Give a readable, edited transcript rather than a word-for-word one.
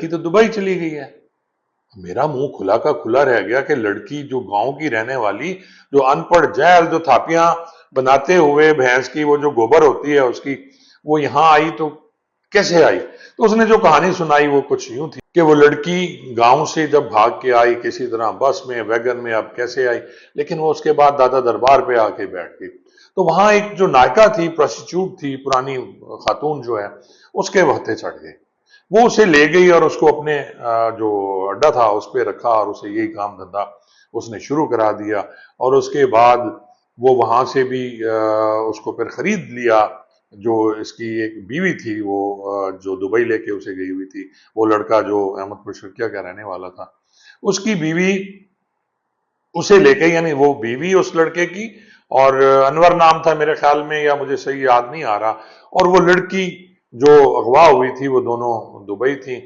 लड़की तो दुबई चली गई है। मेरा मुंह खुला का खुला रह गया कि लड़की जो गांव की रहने वाली, जो अनपढ़ जैल, जो थापियां बनाते हुए भैंस की वो जो गोबर होती है उसकी, वो यहां आई तो कैसे आई? तो उसने जो कहानी सुनाई वो कुछ यूं थी कि वो लड़की गांव से जब भाग के आई किसी तरह बस में, वैगन में, अब कैसे आई, लेकिन वो उसके बाद दादा दरबार पे आके बैठ गई। तो वहां एक जो नायिका थी, प्रोस्टिट्यूट थी, पुरानी खातून जो है, उसके वहते चढ़ गए। वो उसे ले गई और उसको अपने जो अड्डा था उस पर रखा और उसे यही काम धंधा उसने शुरू करा दिया। और उसके बाद वो वहां से भी उसको फिर खरीद लिया। जो इसकी एक बीवी थी वो जो दुबई लेके उसे गई हुई थी, वो लड़का जो अहमदपुर शर्किया का रहने वाला था, उसकी बीवी उसे लेके, यानी वो बीवी उस लड़के की, और अनवर नाम था मेरे ख्याल में, या मुझे सही याद नहीं आ रहा। और वो लड़की जो अगवा हुई थी वो दोनों दुबई थी।